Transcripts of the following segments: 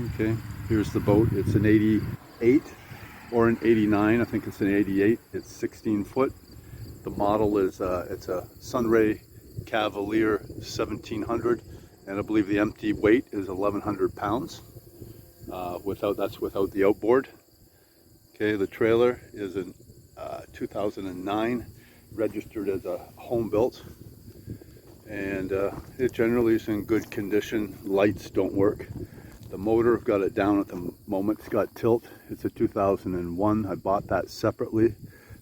Okay, here's the boat. It's an 88 or an 89. I think it's an 88. It's 16 foot. The model is it's a SunRay Cavalier 1700, and I believe the empty weight is 1,100 pounds. That's without the outboard. Okay, the trailer is in 2009, registered as a home built, and it generally is in good condition. Lights don't work. The motor, I've got it down at the moment. It's got tilt. It's a 2001. I bought that separately.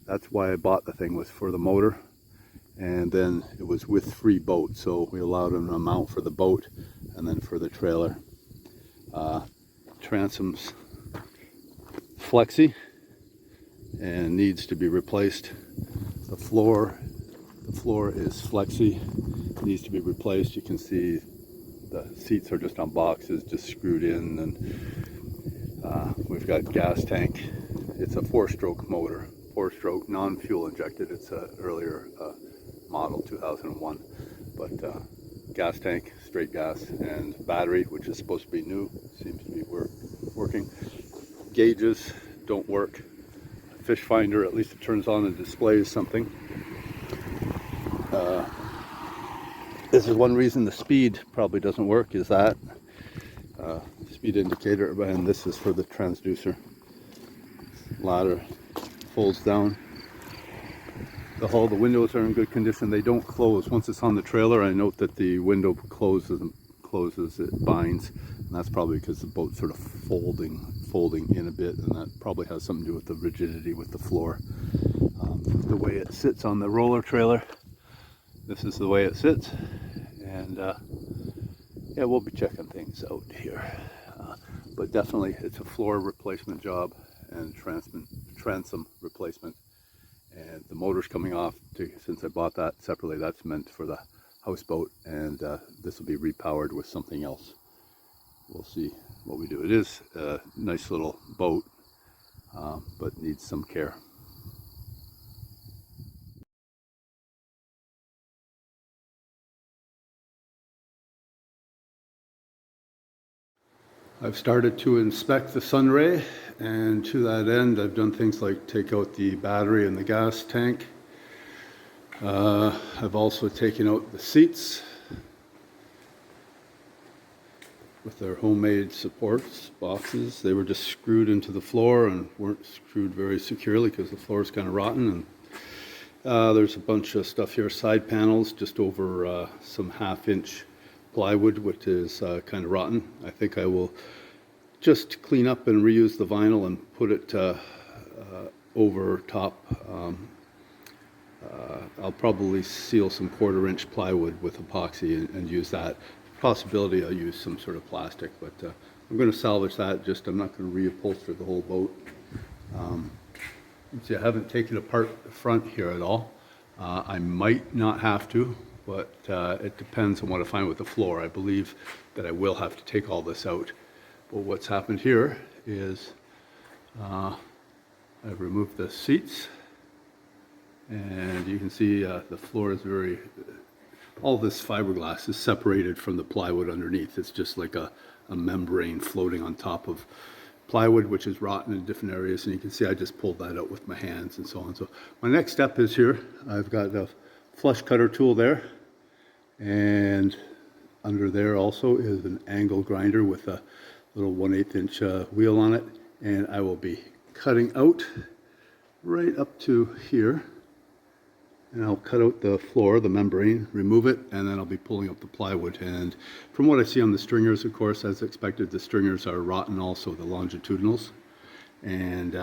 That's why I bought the thing, was for the motor. And then it was with free boat, so we allowed an amount for the boat and then for the trailer. Transom's flexi and needs to be replaced. The floor is flexi, needs to be replaced. You can see the seats are just on boxes, just screwed in, and we've got gas tank. It's a 4-stroke motor, 4-stroke, non-fuel injected. It's an earlier model, 2001, but gas tank, straight gas, and battery, which is supposed to be new, seems to be working. Gauges don't work. Fish finder, at least it turns on and displays something. This is one reason the speed probably doesn't work, is that speed indicator, and this is for the transducer. Ladder folds down. The hull, the windows are in good condition. They don't close. Once it's on the trailer, I note that the window closes, it binds, and that's probably because the boat's sort of folding in a bit, and that probably has something to do with the rigidity with the floor. The way it sits on the roller trailer, this is the way it sits, and yeah, we'll be checking things out here, but definitely it's a floor replacement job and transom replacement, and the motor's coming off since I bought that separately. That's meant for the houseboat, and this will be repowered with something else. We'll see what we do. It is a nice little boat, but needs some care. I've started to inspect the SunRay, and to that end I've done things like take out the battery and the gas tank. I've also taken out the seats with their homemade supports boxes. They were just screwed into the floor and weren't screwed very securely because the floor is kind of rotten. And there's a bunch of stuff here, side panels just over some 1/2-inch plywood, which is kind of rotten. I think I will just clean up and reuse the vinyl and put it over top. I'll probably seal some 1/4-inch plywood with epoxy and use that. Possibility I'll use some sort of plastic, but I'm going to salvage that. I'm not going to reupholster the whole boat. See, I haven't taken apart the front here at all. I might not have to, but it depends on what I find with the floor. I believe that I will have to take all this out. But what's happened here is I've removed the seats, and you can see the floor is all this fiberglass is separated from the plywood underneath. It's just like a membrane floating on top of plywood, which is rotten in different areas, and you can see I just pulled that out with my hands and so on. So my next step is here. I've got a flush cutter tool there, and under there also is an angle grinder with a little 1/8-inch wheel on it, and I will be cutting out right up to here, and I'll cut out the floor, the membrane, remove it, and then I'll be pulling up the plywood. And from what I see on the stringers, of course, as expected, the stringers are rotten also, the longitudinals. And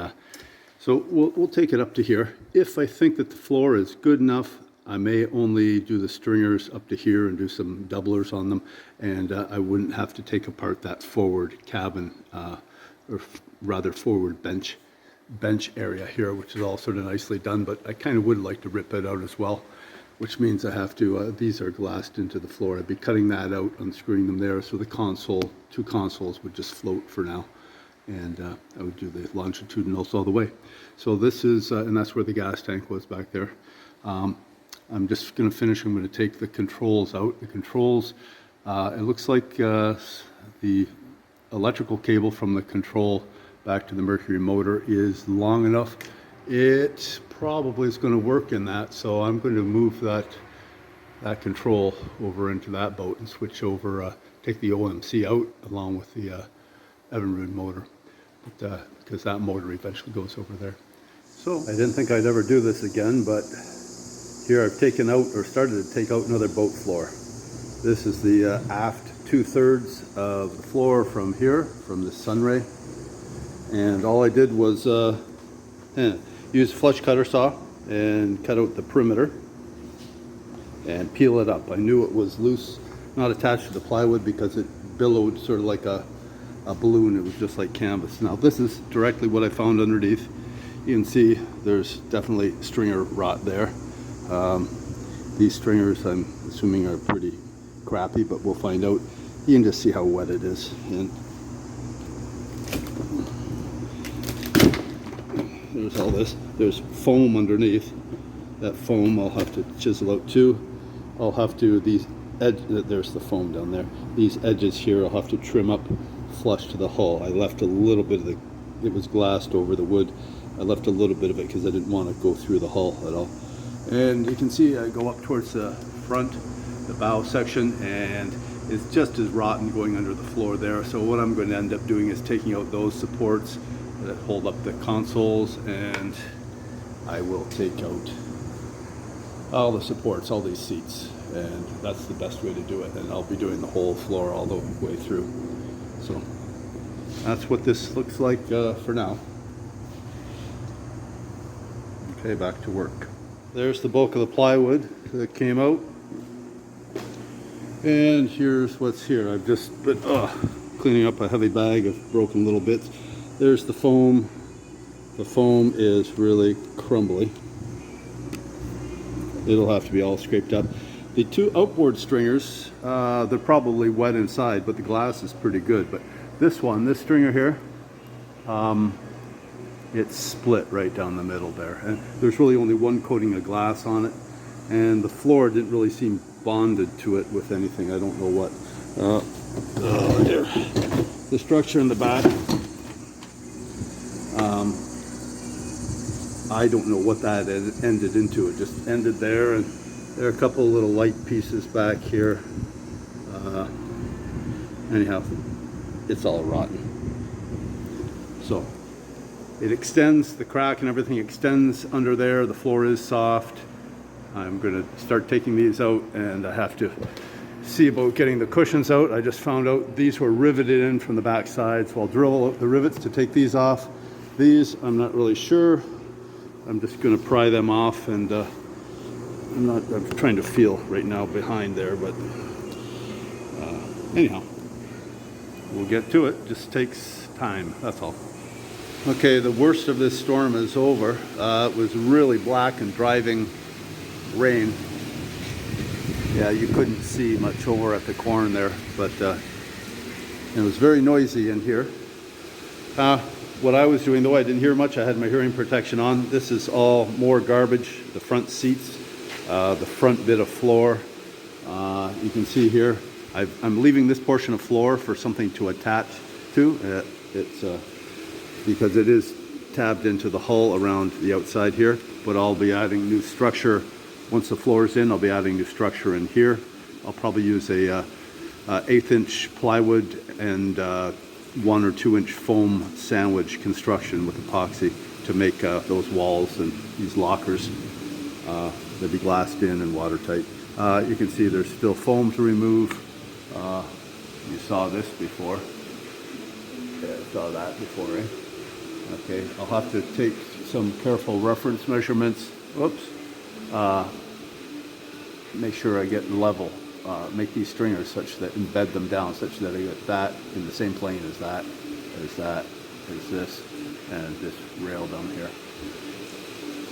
so we'll take it up to here. If I think that the floor is good enough, I may only do the stringers up to here and do some doublers on them, and I wouldn't have to take apart that forward cabin, or rather forward bench area here, which is all sort of nicely done, but I kind of would like to rip it out as well, which means I have to, these are glassed into the floor. I'd be cutting that out, unscrewing them there, so the console, 2 consoles would just float for now, and I would do the longitudinals all the way. So this is, and that's where the gas tank was back there. I'm just going to finish. I'm going to take the controls out. The controls, it looks like the electrical cable from the control back to the Mercury motor is long enough. It probably is going to work in that, so I'm going to move that control over into that boat and switch over, take the OMC out along with the Evinrude motor, because that motor eventually goes over there. So I didn't think I'd ever do this again, but here I've taken out, or started to take out, another boat floor. This is the aft 2/3 of the floor from here, from the SunRay. And all I did was use a flush cutter saw and cut out the perimeter and peel it up. I knew it was loose, not attached to the plywood, because it billowed sort of like a balloon. It was just like canvas. Now this is directly what I found underneath. You can see there's definitely stringer rot there. These stringers, I'm assuming, are pretty crappy, but we'll find out. You can just see how wet it is. And there's all this. There's foam underneath. That foam I'll have to chisel out too. I'll have to, there's the foam down there. These edges here I'll have to trim up flush to the hull. I left a little bit of it was glassed over the wood. I left a little bit of it because I didn't want to go through the hull at all. And you can see I go up towards the front, the bow section, and it's just as rotten going under the floor there. So what I'm going to end up doing is taking out those supports that hold up the consoles, and I will take out all the supports, all these seats, and that's the best way to do it. And I'll be doing the whole floor all the way through. So that's what this looks like for now. Okay, back to work. There's the bulk of the plywood that came out. And here's what's here. I've just been cleaning up a heavy bag of broken little bits. There's the foam. The foam is really crumbly. It'll have to be all scraped up. The two outboard stringers, they're probably wet inside, but the glass is pretty good. But this one, this stringer here, it's split right down the middle there. And there's really only one coating of glass on it. And the floor didn't really seem bonded to it with anything. I don't know what. There. The structure in the back, I don't know what that ended into. It just ended there, and there are a couple of little light pieces back here. Anyhow, it's all rotten. So it extends, the crack and everything extends under there. The floor is soft. I'm going to start taking these out, and I have to see about getting the cushions out. I just found out these were riveted in from the back side, so I'll drill out the rivets to take these off. These, I'm not really sure. I'm just going to pry them off, and I'm trying to feel right now behind there, but anyhow, we'll get to it. Just takes time, that's all. Okay, the worst of this storm is over. It was really black and driving rain. Yeah, you couldn't see much over at the corn there, but it was very noisy in here. What I was doing, though I didn't hear much, I had my hearing protection on. This is all more garbage. The front seats, the front bit of floor. You can see here, I'm leaving this portion of floor for something to attach to. It's because it is tabbed into the hull around the outside here, but I'll be adding new structure. Once the floor is in, I'll be adding new structure in here. I'll probably use a 1/8" plywood and 1 or 2 inch foam sandwich construction with epoxy to make those walls and these lockers. They'll be glassed in and watertight. You can see there's still foam to remove. You saw this before. Yeah, saw that before, eh? Okay, I'll have to take some careful reference measurements. Whoops. Make sure I get level. Make these stringers such that, embed them down such that I get that in the same plane as that, as this, and this rail down here.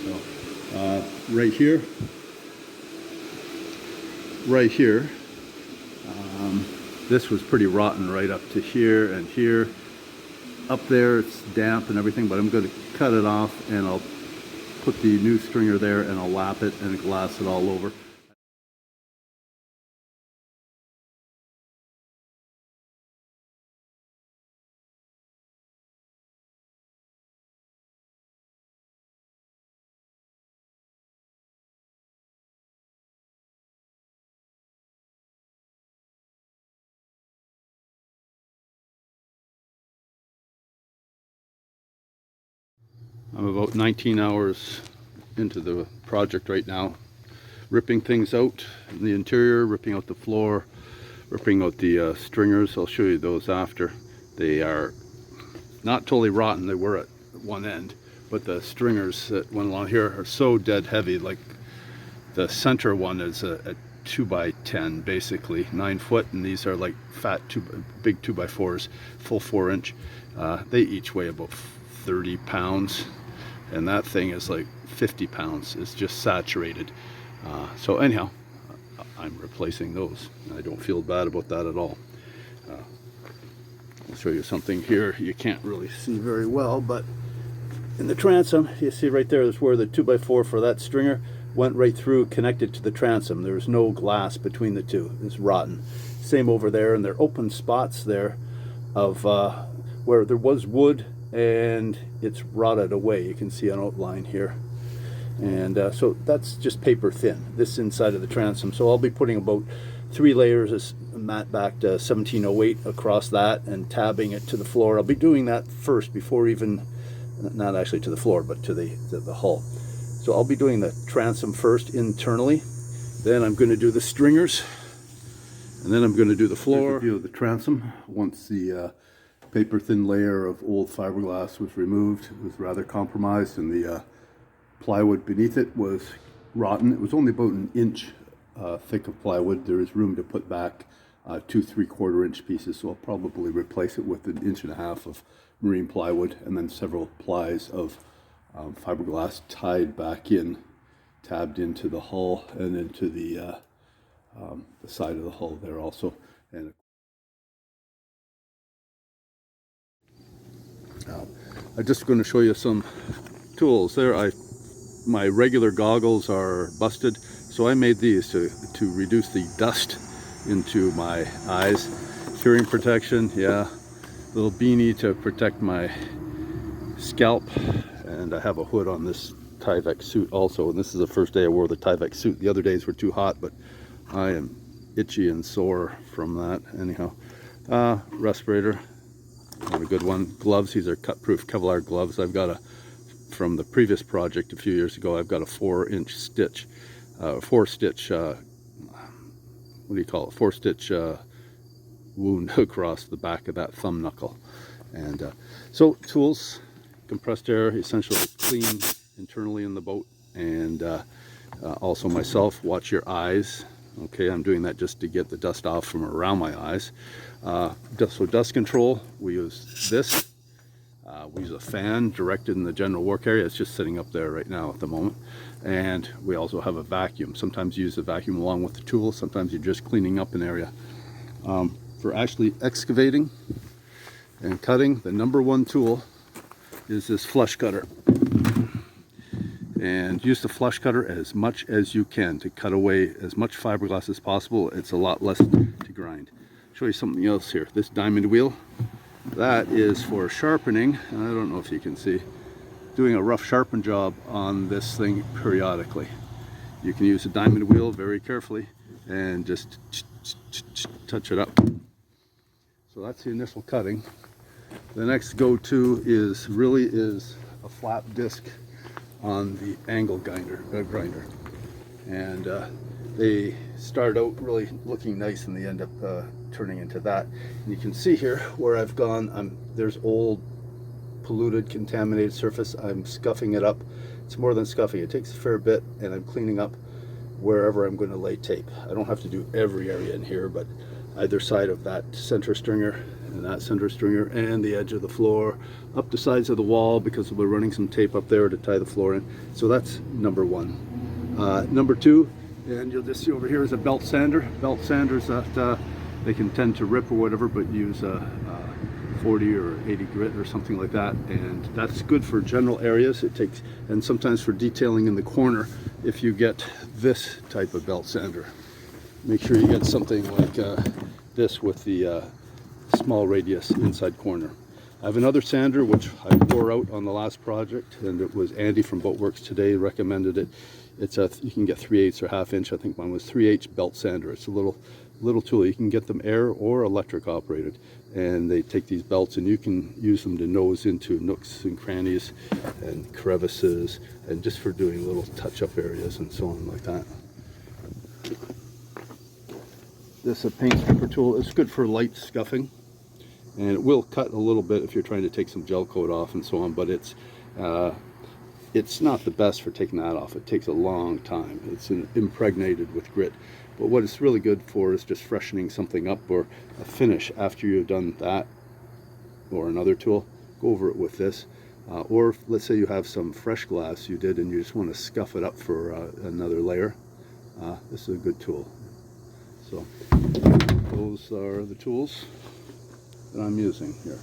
So right here, this was pretty rotten right up to here and here. Up there it's damp and everything, but I'm going to cut it off, and I'll put the new stringer there, and I'll lap it and glass it all over. about 19 hours into the project right now, ripping things out in the interior, ripping out the floor, ripping out the stringers. I'll show you those after. They are not totally rotten. They were at one end, but the stringers that went along here are so dead heavy. Like the center one is a 2x10, basically 9 foot, and these are like fat big 2x4s, full 4-inch. They each weigh about 30 pounds, and that thing is like 50 pounds. It's just saturated. So anyhow, I'm replacing those. I don't feel bad about that at all. I'll show you something here you can't really see very well, but in the transom, you see right there is where the 2x4 for that stringer went right through, connected to the transom. There's no glass between the two. It's rotten. Same over there, and there are open spots there of where there was wood, and it's rotted away. You can see an outline here. And so that's just paper thin, this inside of the transom. So I'll be putting about 3 layers of matte back to 1708 across that and tabbing it to the floor. I'll be doing that first before even, not actually to the floor, but to the hull. So I'll be doing the transom first internally, then I'm going to do the stringers, and then I'm going to do the floor. Here's a view of the transom. Once the paper thin layer of old fiberglass was removed, it was rather compromised, and the plywood beneath it was rotten. It was only about an inch thick of plywood. There is room to put back 2 3/4-inch pieces, so I'll probably replace it with 1.5 inches of marine plywood, and then several plies of fiberglass tied back in, tabbed into the hull and into the side of the hull there also. And I'm just going to show you some tools there. My regular goggles are busted, so I made these to reduce the dust into my eyes. Hearing protection, yeah. Little beanie to protect my scalp, and I have a hood on this Tyvek suit also, and this is the first day I wore the Tyvek suit. The other days were too hot, but I am itchy and sore from that. Anyhow, respirator, not a good one. Gloves, these are cut-proof Kevlar gloves. I've got from the previous project a few years ago, I've got a 4-inch stitch, 4-stitch, what do you call it, 4-stitch wound across the back of that thumb knuckle. And so tools, compressed air, essentially clean internally in the boat, and also myself, watch your eyes. Okay, I'm doing that just to get the dust off from around my eyes. So dust control, we use this. We use a fan directed in the general work area. It's just sitting up there right now at the moment. And we also have a vacuum. Sometimes you use the vacuum along with the tool. Sometimes you're just cleaning up an area. For actually excavating and cutting, the #1 tool is this flush cutter. And use the flush cutter as much as you can to cut away as much fiberglass as possible. It's a lot less to grind. Show you something else here. This diamond wheel, that is for sharpening. I don't know if you can see, doing a rough sharpen job on this thing periodically. You can use a diamond wheel very carefully and just touch it up. So that's the initial cutting. The next go-to is a flat disc on the angle grinder. And they start out really looking nice, and they end up turning into that. And you can see here where I've gone, there's old, polluted, contaminated surface. I'm scuffing it up. It's more than scuffing. It takes a fair bit, and I'm cleaning up wherever I'm going to lay tape. I don't have to do every area in here, but either side of that center stringer and that center stringer, and the edge of the floor, up the sides of the wall, because we're running some tape up there to tie the floor in. So that's #1. #2, and you'll just see over here is a belt sander. Belt sanders that they can tend to rip or whatever, but use a 40 or 80 grit or something like that, and that's good for general areas. It takes, and sometimes for detailing in the corner, if you get this type of belt sander. Make sure you get something like this with the small radius inside corner. I have another sander which I wore out on the last project, and it was Andy from Boatworks Today recommended it. It's you can get 3/8 or 1/2 inch. I think mine was 3/8 belt sander. It's a little tool. You can get them air or electric operated, and they take these belts and you can use them to nose into nooks and crannies and crevices, and just for doing little touch-up areas and so on like that. This is a paint stripper tool. It's good for light scuffing, and it will cut a little bit if you're trying to take some gel coat off and so on, but it's not the best for taking that off. It takes a long time. It's impregnated with grit. But what it's really good for is just freshening something up or a finish after you've done that or another tool. Go over it with this. Or let's say you have some fresh glass you did and you just want to scuff it up for another layer. This is a good tool. So those are the tools that I'm using here.